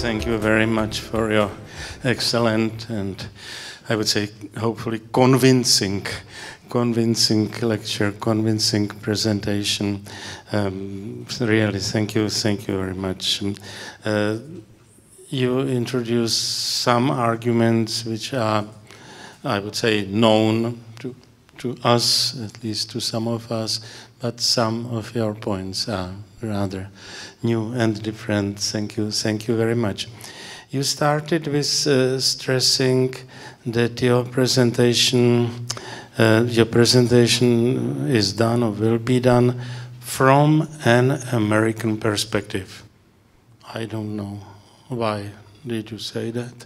Thank you very much for your excellent and, I would say, hopefully convincing lecture, convincing presentation. Really, thank you very much. You introduced some arguments which are, I would say, known to us, at least to some of us, but some of your points are rather new and different. Thank you very much. You started with stressing that your presentation is done or will be done from an American perspective. I don't know why did you say that.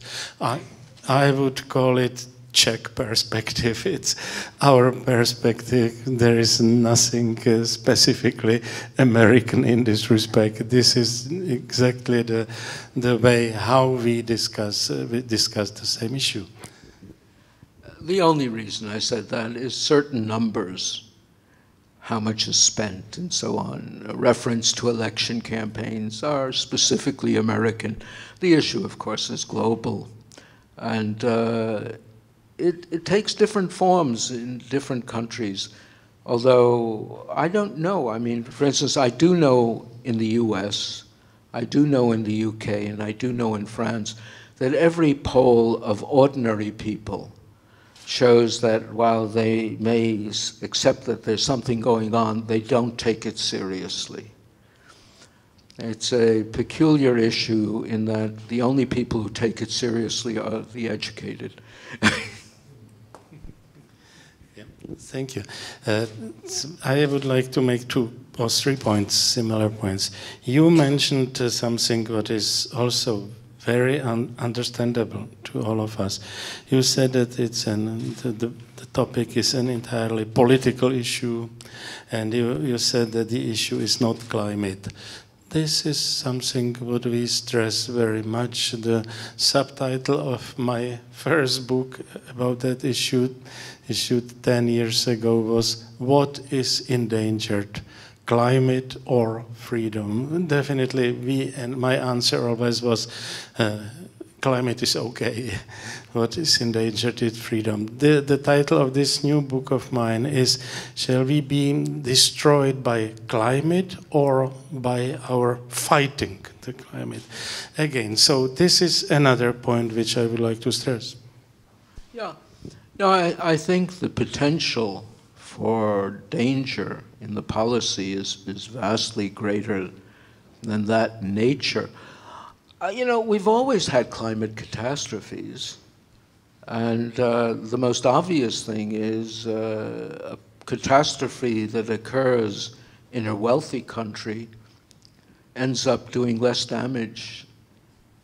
I would call it Czech perspective. It's our perspective. There is nothing specifically American in this respect. This is exactly the way how we discuss the same issue. The only reason I said that is certain numbers, how much is spent and so on. A reference to election campaigns are specifically American. The issue, of course, is global. And it takes different forms in different countries. Although, I don't know. I mean, for instance, I do know in the US, I do know in the UK, and I do know in France, that every poll of ordinary people shows that while they may accept that there's something going on, they don't take it seriously. It's a peculiar issue in that the only people who take it seriously are the educated. Thank you. I would like to make 2 or 3 points, similar points. You mentioned something that is also very understandable to all of us. You said that the topic is an entirely political issue, and you said that the issue is not climate. This is something what we stress very much. The subtitle of my first book about that issue, issued 10 years ago, was "What is Endangered? Climate or Freedom?" Definitely and my answer always was, climate is okay. What is endangered is freedom. The title of this new book of mine is, "Shall we be destroyed by climate or by our fighting the climate?" Again, so this is another point which I would like to stress. Yeah. No, I think the potential for danger in the policy is vastly greater than that nature. You know, we've always had climate catastrophes, and the most obvious thing is a catastrophe that occurs in a wealthy country ends up doing less damage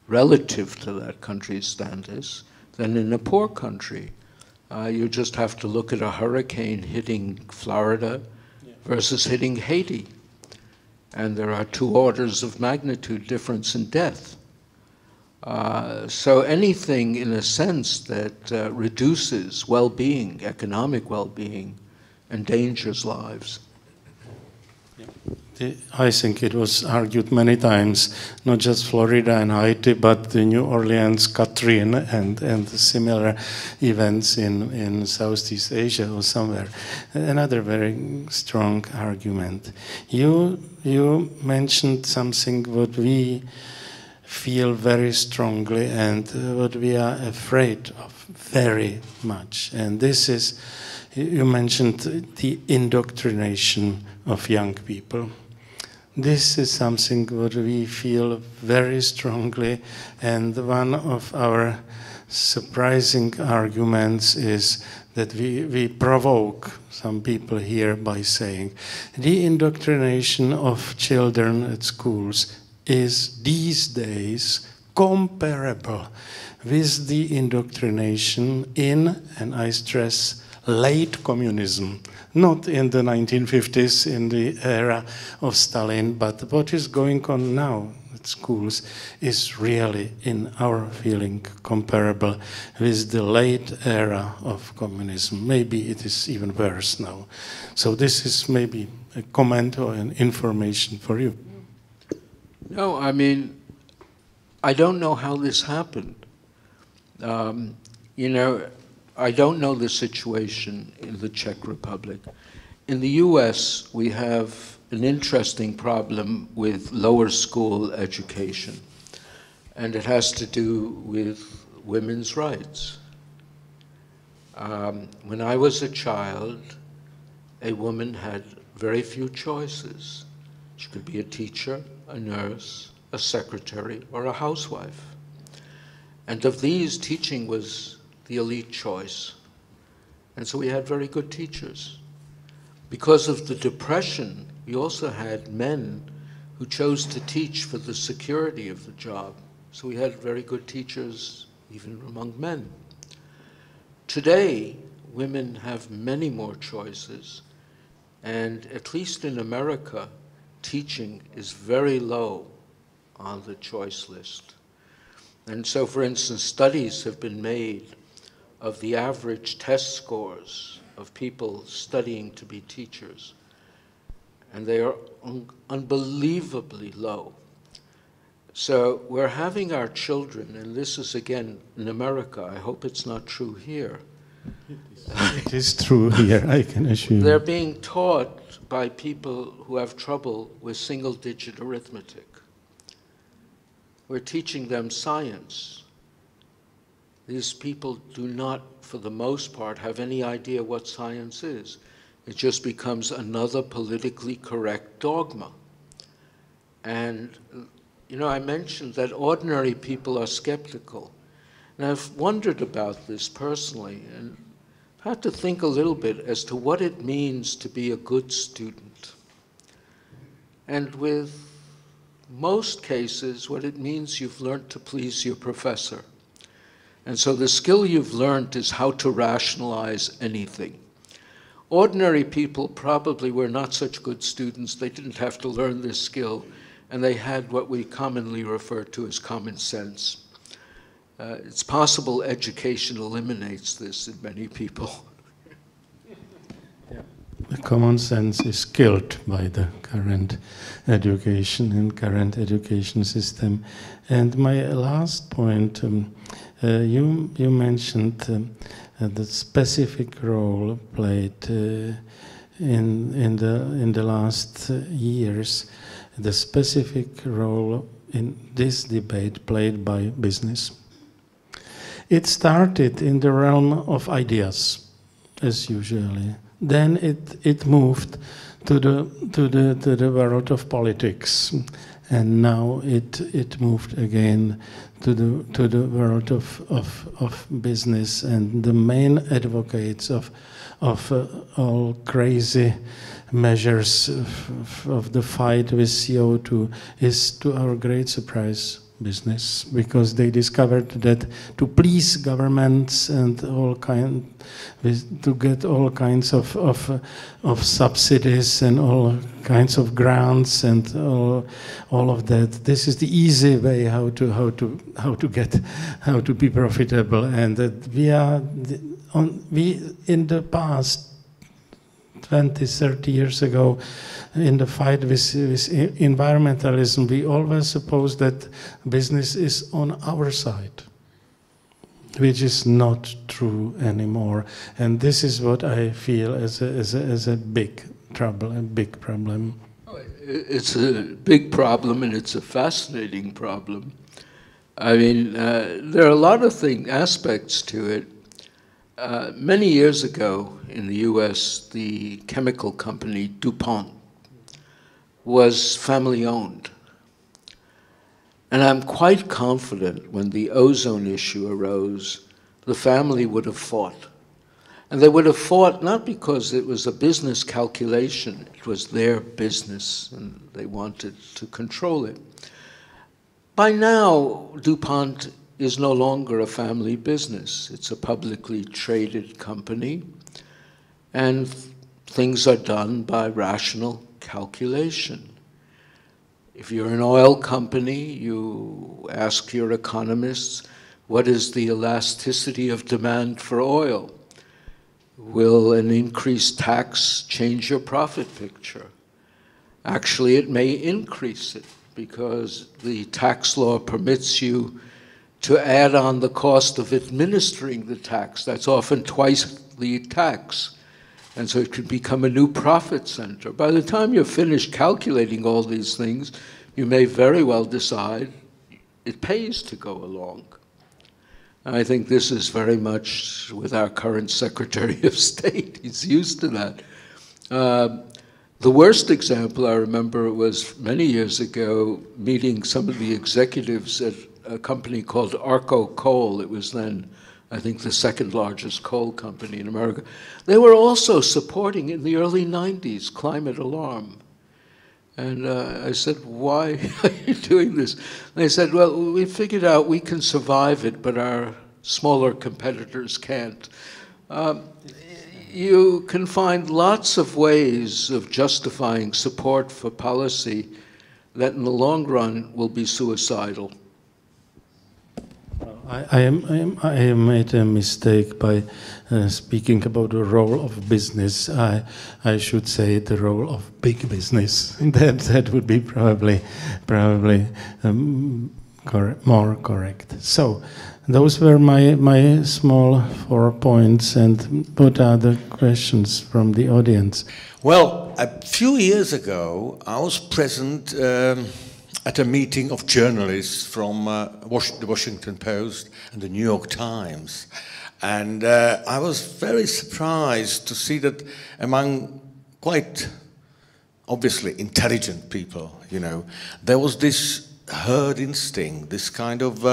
relative to that country's status than in a poor country. You just have to look at a hurricane hitting Florida versus hitting Haiti. And there are 2 orders of magnitude difference in death. So anything, in a sense, that reduces well-being, economic well-being, endangers lives. I think it was argued many times, not just Florida and Haiti, but the New Orleans, Katrina, and similar events in Southeast Asia or somewhere. Another very strong argument. You mentioned something what we feel very strongly and what we are afraid of very much. And this is, you mentioned the indoctrination of young people. This is something what we feel very strongly, and one of our surprising arguments is that we provoke some people here by saying the indoctrination of children at schools is these days comparable with the indoctrination in, and I stress, late communism. Not in the 1950s, in the era of Stalin, but what is going on now at schools is really, in our feeling, comparable with the late era of communism. Maybe it is even worse now. So this is maybe a comment or an information for you. No, I mean, I don't know how this happened. You know, I don't know the situation in the Czech Republic. In the US, we have an interesting problem with lower school education, and it has to do with women's rights. When I was a child, a woman had very few choices. She could be a teacher, a nurse, a secretary, or a housewife. And of these, teaching was the elite choice. And so we had very good teachers. Because of the Depression, we also had men who chose to teach for the security of the job. So we had very good teachers even among men. Today, women have many more choices, and at least in America, teaching is very low on the choice list. And so, for instance, studies have been made of the average test scores of people studying to be teachers, and they are unbelievably low. So we're having our children, and this is again in America, I hope it's not true here. It is true here, I can assure you. They're being taught by people who have trouble with single-digit arithmetic. We're teaching them science. These people do not, for the most part, have any idea what science is. It just becomes another politically correct dogma. And you know, I mentioned that ordinary people are skeptical. And I've wondered about this personally, and I've had to think a little bit as to what it means to be a good student. And with most cases, what it means, you've learned to please your professor. And so the skill you've learned is how to rationalize anything. Ordinary people probably were not such good students. They didn't have to learn this skill, and they had what we commonly refer to as common sense. It's possible education eliminates this in many people. The common sense is killed by the current education and current education system. And my last point, you mentioned the specific role played in the last years, the specific role in this debate played by business. It started in the realm of ideas, as usually. Then it moved to the world of politics, and now it moved again to the world of business. And the main advocates of all crazy measures of the fight with CO2 is, to our great surprise, business, because they discovered that to please governments and to get all kinds of subsidies and all kinds of grants and all of that, this is the easy way how to be profitable. And that we in the past 20, 30 years ago, in the fight with environmentalism, we always supposed that business is on our side, which is not true anymore. And this is what I feel as a big trouble, a big problem. It's a big problem, and it's a fascinating problem. I mean, there are a lot of aspects to it. Many years ago in the US, the chemical company DuPont was family-owned. And I'm quite confident when the ozone issue arose, the family would have fought. And they would have fought not because it was a business calculation, it was their business, and they wanted to control it. By now, DuPont is no longer a family business. It's a publicly traded company, and things are done by rational calculation. If you're an oil company, you ask your economists, what is the elasticity of demand for oil? Will an increased tax change your profit picture? Actually, it may increase it. because the tax law permits you to add on the cost of administering the tax. That's often twice the tax. And so it could become a new profit center. By the time you're finished calculating all these things, you may very well decide it pays to go along. And I think this is very much with our current Secretary of State. He's used to that. The worst example I remember was many years ago meeting some of the executives at a company called Arco Coal. It was then, I think, the second largest coal company in America. They were also supporting, in the early 90s, climate alarm. And I said, why are you doing this? And they said, well, we figured out we can survive it, but our smaller competitors can't. You can find lots of ways of justifying support for policy that in the long run will be suicidal. I made a mistake by speaking about the role of business. I should say the role of big business. That would be probably more correct. So those were my small 4 points. And what are the questions from the audience? Well, a few years ago, I was present at a meeting of journalists from the Washington Post and the New York Times. And I was very surprised to see that among quite obviously intelligent people, you know, there was this herd instinct, this kind of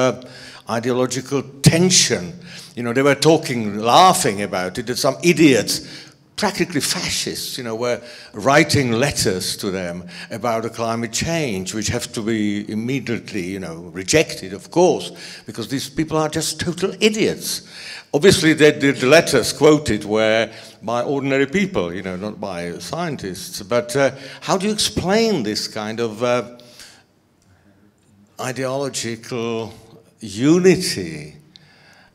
ideological tension. You know, they were talking, laughing about it, that some idiots, practically fascists, you know, were writing letters to them about the climate change, which have to be immediately, you know, rejected, of course, because these people are just total idiots. Obviously, the letters quoted were by ordinary people, you know, not by scientists. But how do you explain this kind of ideological unity?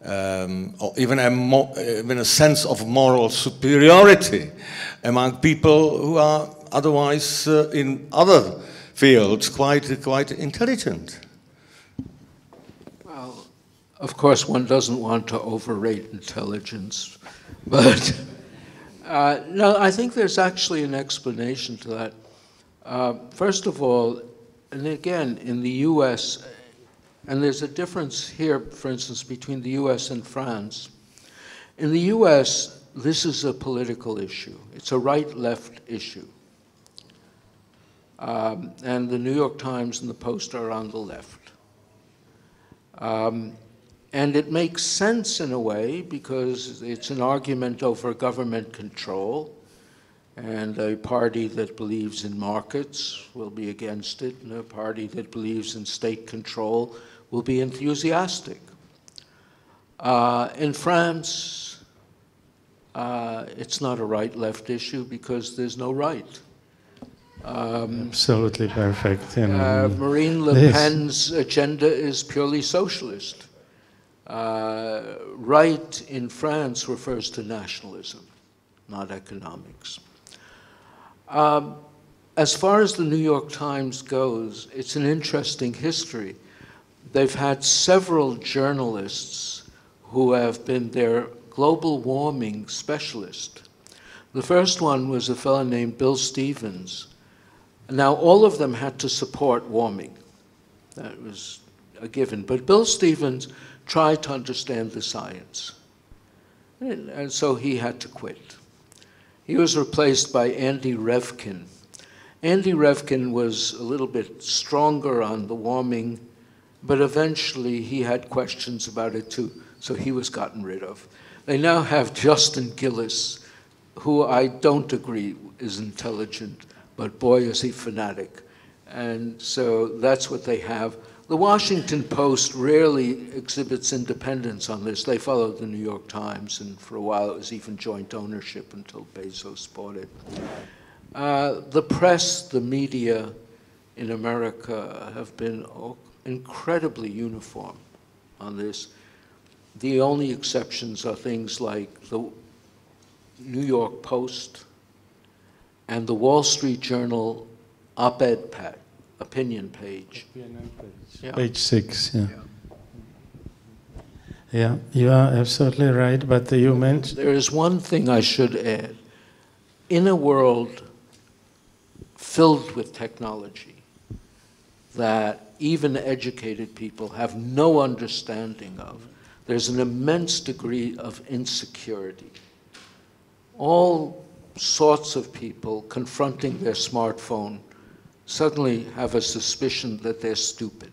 Or even a sense of moral superiority among people who are otherwise in other fields quite intelligent. Well, of course, one doesn't want to overrate intelligence, but no, I think there's actually an explanation to that. First of all, and again, in the U.S., and there's a difference here, for instance, between the US and France. In the US, this is a political issue. It's a right-left issue. And the New York Times and the Post are on the left. And it makes sense in a way because it's an argument over government control, and a party that believes in markets will be against it, and a party that believes in state control will be enthusiastic. In France, it's not a right-left issue because there's no right. Absolutely perfect. Marine Le Pen's agenda is purely socialist. Right in France refers to nationalism, not economics. As far as the New York Times goes, it's an interesting history. They've had several journalists who have been their global warming specialist. The first one was a fellow named Bill Stevens. Now, all of them had to support warming. That was a given. But Bill Stevens tried to understand the science. And so he had to quit. He was replaced by Andy Revkin. Andy Revkin was a little bit stronger on the warming, but eventually he had questions about it too, so he was gotten rid of. They now have Justin Gillis, who I don't agree is intelligent, but boy is he fanatic. And so that's what they have. The Washington Post rarely exhibits independence on this. They follow the New York Times, and for a while it was even joint ownership until Bezos bought it. The press, the media in America have been incredibly uniform on this. The only exceptions are things like the New York Post and the Wall Street Journal op-ed opinion page. Yeah. Page 6, yeah. Yeah, you are absolutely right, but you mentioned... There is one thing I should add. In a world filled with technology that even educated people have no understanding of, there's an immense degree of insecurity. All sorts of people confronting their smartphone suddenly have a suspicion that they're stupid.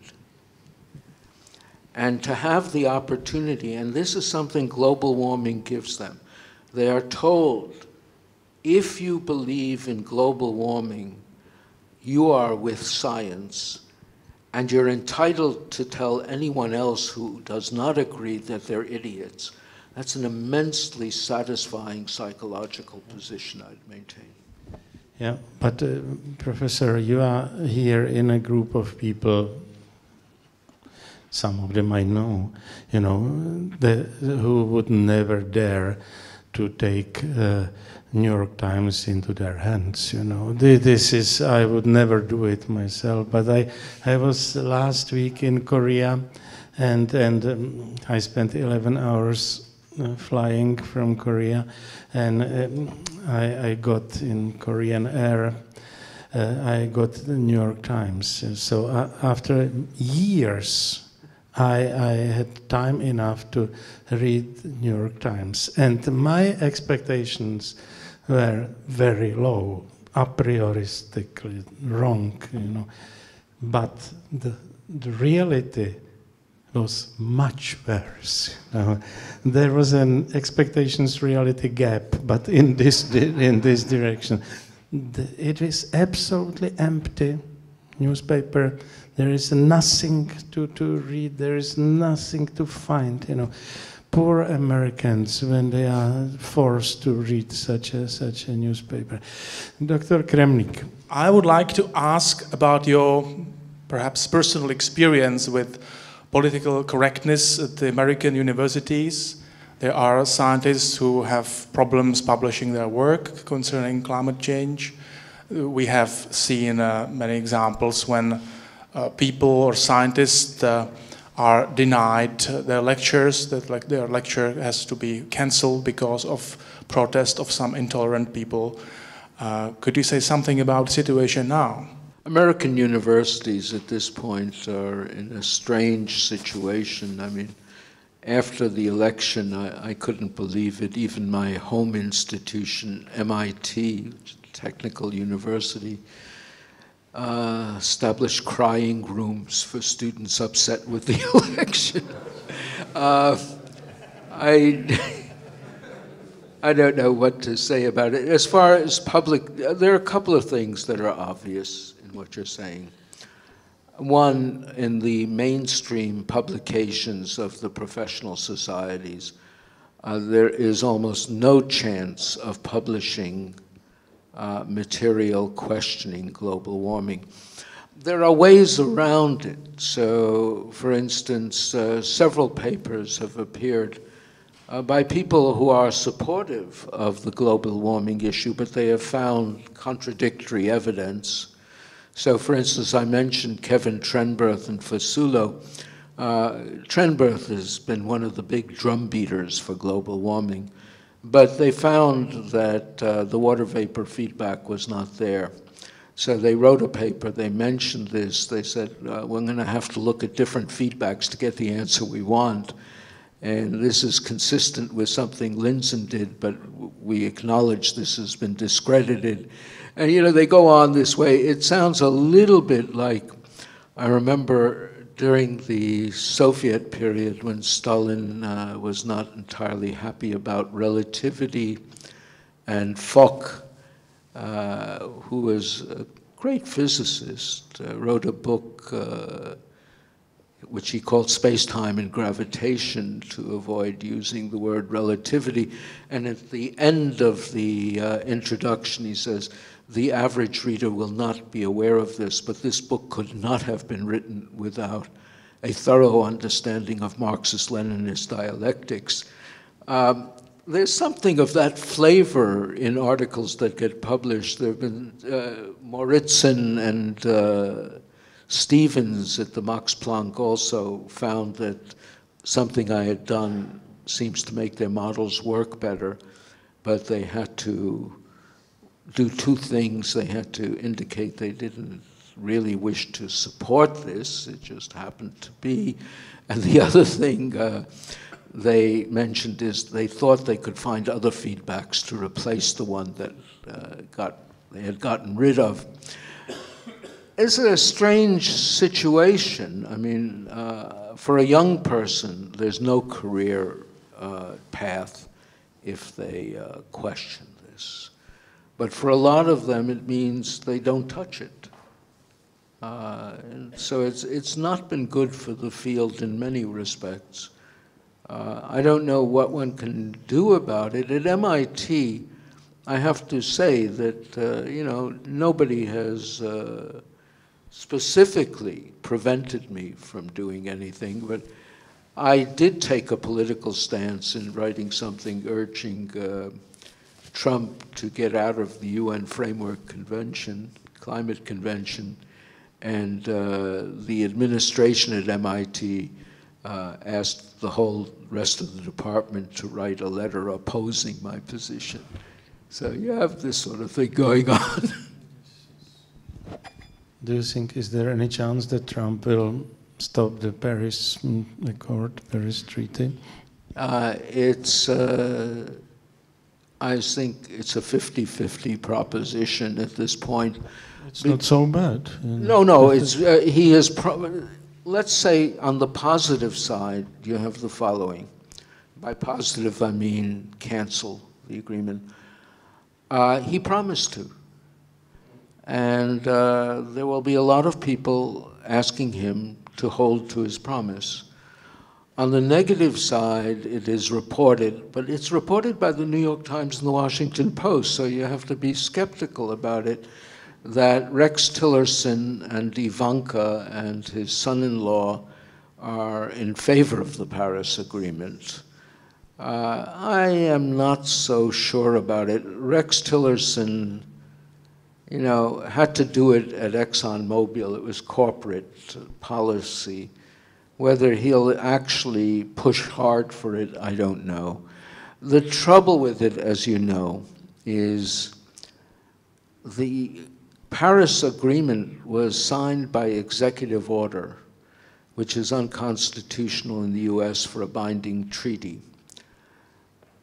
And to have the opportunity, and this is something global warming gives them, they are told, if you believe in global warming, you are with science, and you're entitled to tell anyone else who does not agree that they're idiots. That's an immensely satisfying psychological position, I'd maintain. Yeah, but Professor, you are here in a group of people, some of them I know, you know, who would never dare to take New York Times into their hands, you know. This is, I would never do it myself, but I was last week in Korea, and I spent 11 hours flying from Korea, and I got in Korean Air, I got the New York Times. So after years, I had time enough to read New York Times, and my expectations were very low, a prioristically wrong, you know. But the reality was much worse. You know. There was an expectations-reality gap, but in this direction, it is absolutely empty newspaper. There is nothing to read. There is nothing to find. You know, poor Americans when they are forced to read such a newspaper. Dr. Kremnik. I would like to ask about your perhaps personal experience with political correctness at the American universities. There are scientists who have problems publishing their work concerning climate change. We have seen many examples when people or scientists are denied their lectures, that like their lecture has to be cancelled because of protest of some intolerant people. Could you say something about the situation now? American universities at this point are in a strange situation. I mean, after the election, I couldn't believe it. Even my home institution, MIT, Technical University, established crying rooms for students upset with the election. I don't know what to say about it. As far as public, there are a couple of things that are obvious in what you're saying. One, in the mainstream publications of the professional societies, there is almost no chance of publishing material questioning global warming. There are ways around it. So, for instance, several papers have appeared by people who are supportive of the global warming issue, but they have found contradictory evidence. So, for instance, I mentioned Kevin Trenberth and Fasulo. Trenberth has been one of the big drum beaters for global warming, but they found that the water vapor feedback was not there. So they wrote a paper, they mentioned this, they said, we're going to have to look at different feedbacks to get the answer we want. And this is consistent with something Lindzen did, but we acknowledge this has been discredited. And, you know, they go on this way. It sounds a little bit like, I remember during the Soviet period when Stalin was not entirely happy about relativity, and Fock, who was a great physicist, wrote a book which he called Space-Time and Gravitation to avoid using the word relativity. And at the end of the introduction, he says, the average reader will not be aware of this, but this book could not have been written without a thorough understanding of Marxist-Leninist dialectics. There's something of that flavor in articles that get published. There have been Moritzen and Stevens at the Max Planck also found that something I had done seems to make their models work better, but they had to do two things. They had to indicate they didn't really wish to support this, it just happened to be. And the other thing they mentioned is they thought they could find other feedbacks to replace the one that they had gotten rid of. It's a strange situation. I mean, for a young person, there's no career path if they question this. But for a lot of them, it means they don't touch it. And so it's not been good for the field in many respects. I don't know what one can do about it. At MIT, I have to say that, you know, nobody has specifically prevented me from doing anything, but I did take a political stance in writing something urging Trump to get out of the UN Framework Convention, Climate Convention, and the administration at MIT asked the whole rest of the department to write a letter opposing my position. So you have this sort of thing going on. Do you think, is there any chance that Trump will stop the Paris Accord, Paris Treaty? I think it's a 50-50 proposition at this point. It's not so bad. No, it's, he has, let's say on the positive side, you have the following. By positive, I mean cancel the agreement. He promised to. And there will be a lot of people asking him to hold to his promise. On the negative side, it is reported, but it's reported by the New York Times and the Washington Post, so you have to be skeptical about it, that Rex Tillerson and Ivanka and his son-in-law are in favor of the Paris Agreement. I am not so sure about it. Rex Tillerson, you know, had to do it at ExxonMobil. It was corporate policy. Whether he'll actually push hard for it, I don't know. The trouble with it, as you know, is the Paris Agreement was signed by executive order, which is unconstitutional in the US for a binding treaty.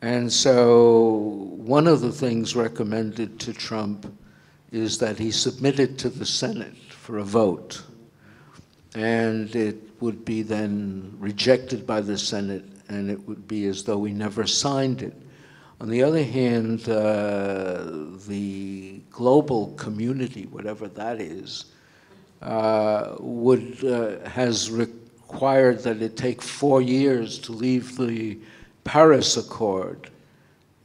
And so one of the things recommended to Trump is that he submit it to the Senate for a vote. And it would be then rejected by the Senate, and it would be as though we never signed it. On the other hand, the global community, whatever that is, has required that it take 4 years to leave the Paris Accord.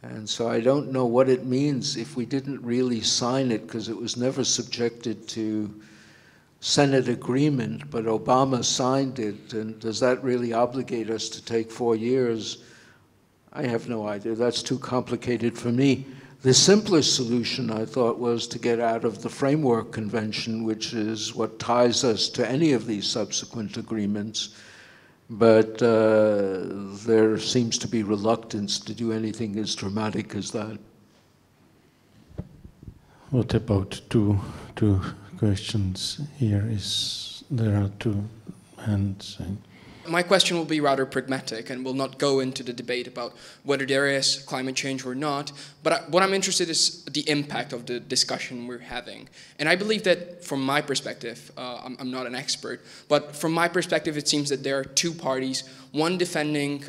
And so I don't know what it means if we didn't really sign it, because it was never subjected to Senate agreement, but Obama signed it, and does that really obligate us to take 4 years? I have no idea. That's too complicated for me. The simplest solution, I thought, was to get out of the Framework Convention, which is what ties us to any of these subsequent agreements. But there seems to be reluctance to do anything as dramatic as that. What about two questions here? There are two hands. My question will be rather pragmatic and will not go into the debate about whether there is climate change or not, but what I'm interested in is the impact of the discussion we're having. And I believe that from my perspective, I'm not an expert, but from my perspective it seems that there are two parties, one defending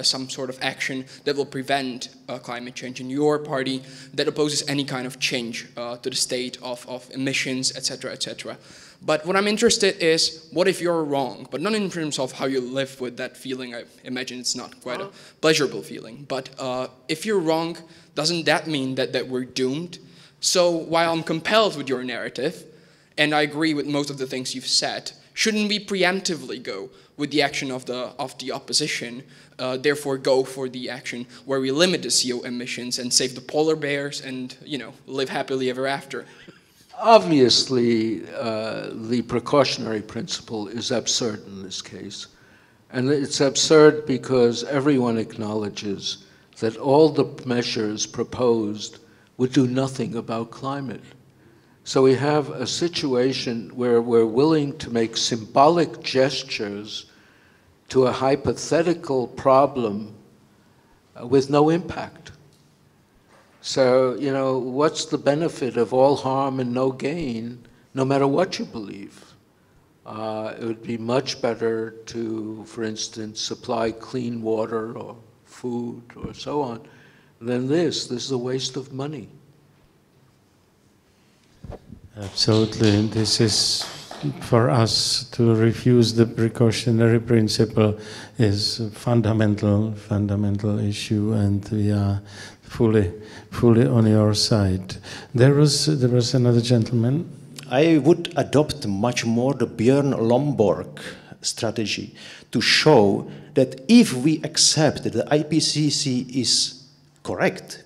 some sort of action that will prevent climate change, and your party that opposes any kind of change to the state of emissions, etc., etc. But what I'm interested is, what if you're wrong? But not in terms of how you live with that feeling. I imagine it's not quite a pleasurable feeling. But if you're wrong, doesn't that mean that we're doomed? So while I'm compelled with your narrative, and I agree with most of the things you've said, shouldn't we preemptively go with the action of the opposition, therefore go for the action where we limit the CO emissions and save the polar bears and, you know, live happily ever after? Obviously, the precautionary principle is absurd in this case. And it's absurd because everyone acknowledges that all the measures proposed would do nothing about climate. So we have a situation where we're willing to make symbolic gestures to a hypothetical problem with no impact. So, you know, what's the benefit of all harm and no gain, no matter what you believe? It would be much better to, for instance, supply clean water or food or so on than this. This is a waste of money. Absolutely. This is, for us to refuse the precautionary principle is a fundamental issue, and we are fully on your side. There was another gentleman. I would adopt much more the Björn Lomborg strategy to show that if we accept that the IPCC is correct,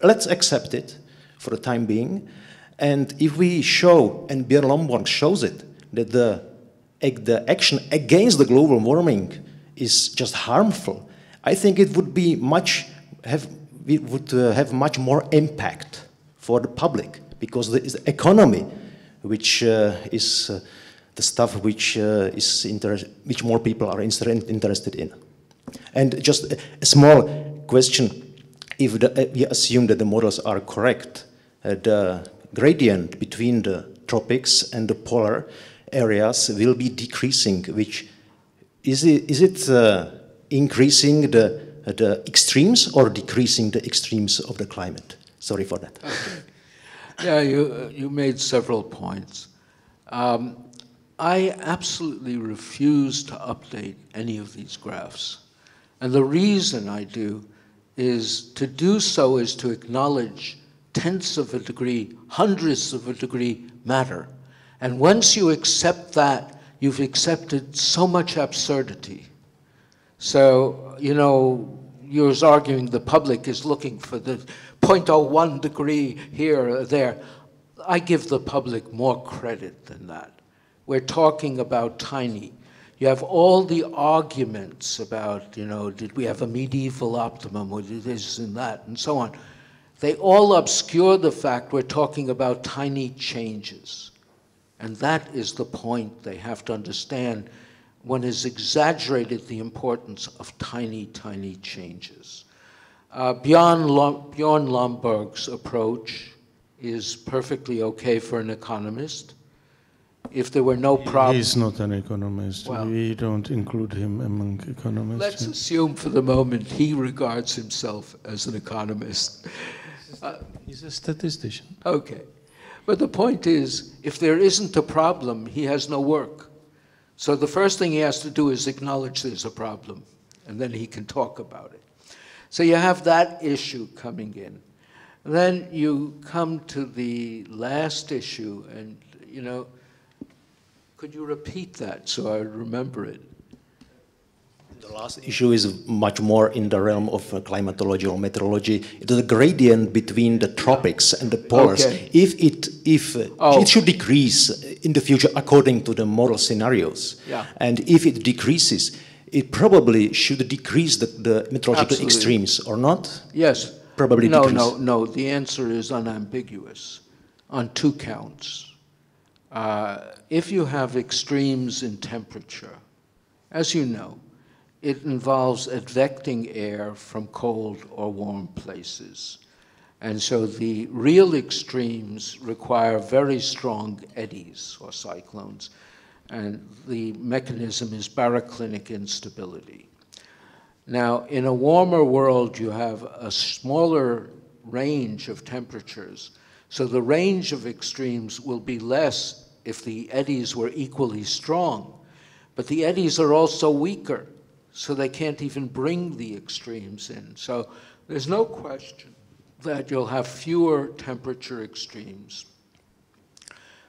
let's accept it for the time being, and if we show, and Björn Lomborg shows it, that the action against the global warming is just harmful, I think it would be have much more impact for the public, because there is the economy, which is the stuff which more people are interested in. And just a small question: if we assume that the models are correct, the gradient between the tropics and the polar areas will be decreasing. Which is it increasing the extremes or decreasing the extremes of the climate? Sorry for that. Okay. Yeah, you made several points. I absolutely refuse to update any of these graphs. And the reason I do is to do so is to acknowledge tenths of a degree, hundredths of a degree matter. And once you accept that, you've accepted so much absurdity. So, you know, you're arguing the public is looking for the 0.01 degree here or there. I give the public more credit than that. We're talking about tiny. You have all the arguments about, you know, did we have a medieval optimum or this and that and so on. They all obscure the fact we're talking about tiny changes. And that is the point they have to understand. One has exaggerated the importance of tiny, tiny changes. Bjorn Lomborg's approach is perfectly okay for an economist. If there were no problem... He's not an economist. Well, we don't include him among economists. Let's assume for the moment he regards himself as an economist. He's a statistician. Okay. But the point is, if there isn't a problem, he has no work. So the first thing he has to do is acknowledge there's a problem, and then he can talk about it. So you have that issue coming in. Then you come to the last issue, and, you know, could you repeat that so I remember it? The last issue is much more in the realm of climatology or meteorology. It is a gradient between the tropics and the polars. Okay. If it should decrease in the future according to the model scenarios, yeah. And if it decreases, it probably should decrease the meteorological Absolutely. extremes, or not? Yes. Probably decrease. No. The answer is unambiguous on two counts. If you have extremes in temperature, as you know, it involves advecting air from cold or warm places. And so the real extremes require very strong eddies or cyclones. And the mechanism is baroclinic instability. Now, in a warmer world, you have a smaller range of temperatures. So the range of extremes will be less if the eddies were equally strong. But the eddies are also weaker, so they can't even bring the extremes in. So there's no question that you'll have fewer temperature extremes.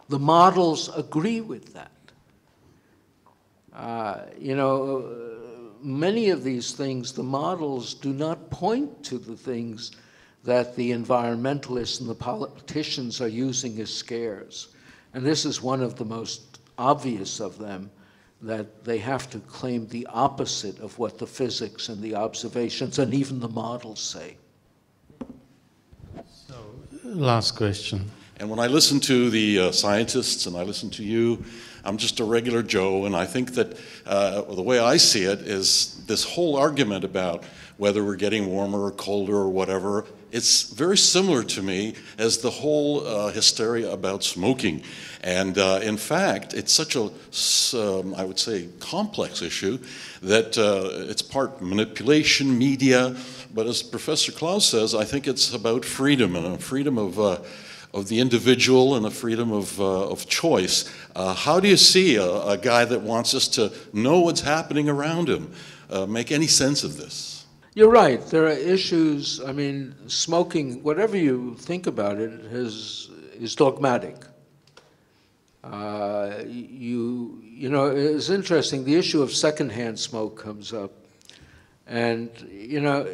The models agree with that. You know, many of these things, the models do not point to the things that the environmentalists and the politicians are using as scares. And this is one of the most obvious of them, that they have to claim the opposite of what the physics and the observations and even the models say. So, last question. And when I listen to the scientists and I listen to you, I'm just a regular Joe, and I think that the way I see it is this whole argument about whether we're getting warmer or colder or whatever, it's very similar to me as the whole hysteria about smoking. And in fact, it's such a, I would say, complex issue that it's part manipulation, media, but as Professor Klause says, I think it's about freedom, and a freedom of the individual and a freedom of choice. How do you see a guy that wants us to know what's happening around him make any sense of this? You're right. There are issues. I mean, smoking, whatever you think about it, is dogmatic. You know, it's interesting. The issue of secondhand smoke comes up, and you know,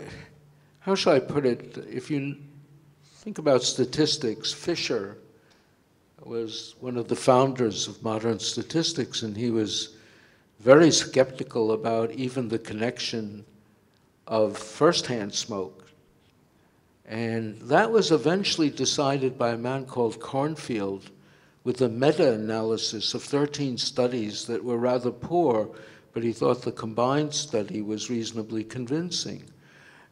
how shall I put it? If you think about statistics, Fisher was one of the founders of modern statistics, and he was very skeptical about even the connection of first-hand smoke. And that was eventually decided by a man called Cornfield with a meta-analysis of 13 studies that were rather poor, but he thought the combined study was reasonably convincing.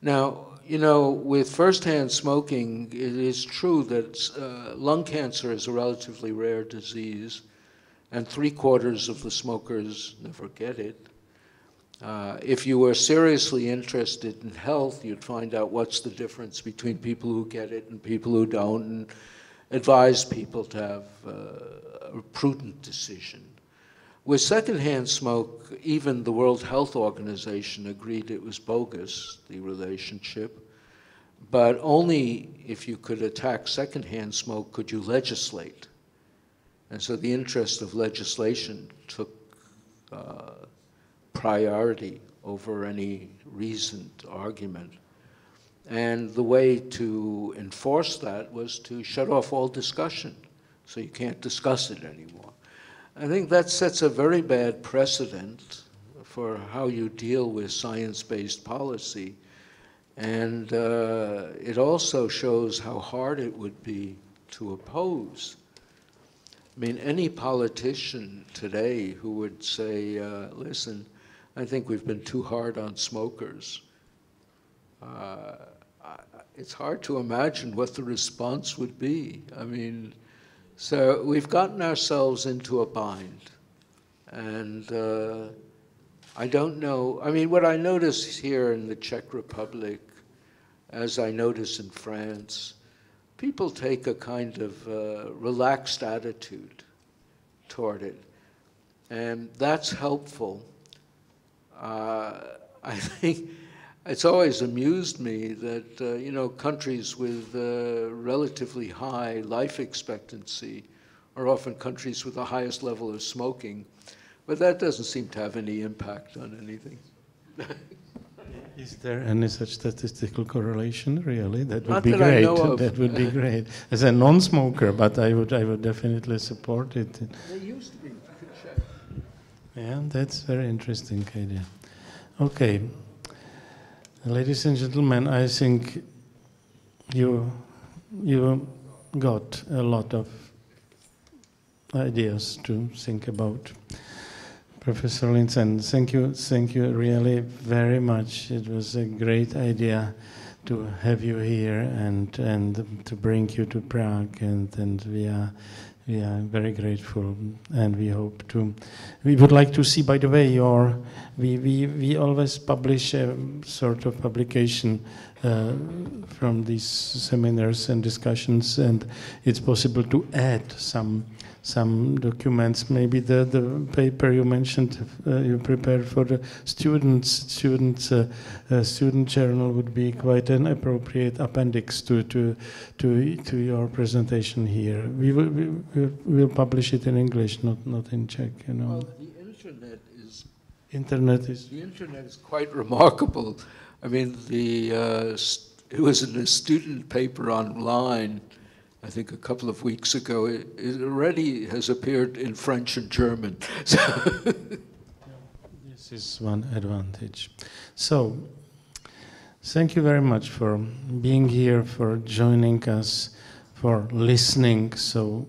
Now, you know, with first-hand smoking, it is true that lung cancer is a relatively rare disease, and 3/4 of the smokers never get it. If you were seriously interested in health, you'd find out what's the difference between people who get it and people who don't, and advise people to have a prudent decision. With secondhand smoke, even the World Health Organization agreed it was bogus, the relationship, but only if you could attack secondhand smoke could you legislate. And so the interest of legislation took priority over any reasoned argument. And the way to enforce that was to shut off all discussion, so you can't discuss it anymore. I think that sets a very bad precedent for how you deal with science-based policy. And it also shows how hard it would be to oppose. I mean, any politician today who would say, listen, I think we've been too hard on smokers. It's hard to imagine what the response would be. I mean, so we've gotten ourselves into a bind. And I don't know, I mean, what I notice here in the Czech Republic, as I notice in France, people take a kind of relaxed attitude toward it. And that's helpful. I think it's always amused me that, you know, countries with relatively high life expectancy are often countries with the highest level of smoking, but that doesn't seem to have any impact on anything. Is there any such statistical correlation, really? That would Not be that I great. know of. That would be great. As a non-smoker, but I would definitely support it. They used to be. Yeah, that's a very interesting idea. Okay. Ladies and gentlemen, I think you got a lot of ideas to think about. Professor Linsen, thank you really very much. It was a great idea to have you here and to bring you to Prague, and we are very grateful, and we hope to. We would like to see, by the way, we always publish a sort of publication from these seminars and discussions, and it's possible to add some documents. Maybe the paper you mentioned, you prepared for the student journal would be quite an appropriate appendix to your presentation here. We will publish it in English, not in Czech, you know. Well, the internet is quite remarkable. I mean, It was in a student paper online, I think a couple of weeks ago. It already has appeared in French and German. This is one advantage. So, thank you very much for being here, for joining us, for listening so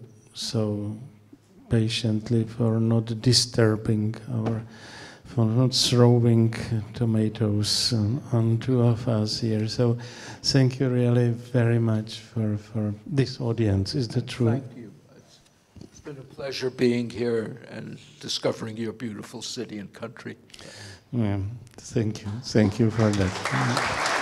patiently, for not disturbing for not throwing tomatoes on two of us here. So thank you really very much for this audience. Is that true? Thank you. It's been a pleasure being here and discovering your beautiful city and country. Yeah, thank you. Thank you for that.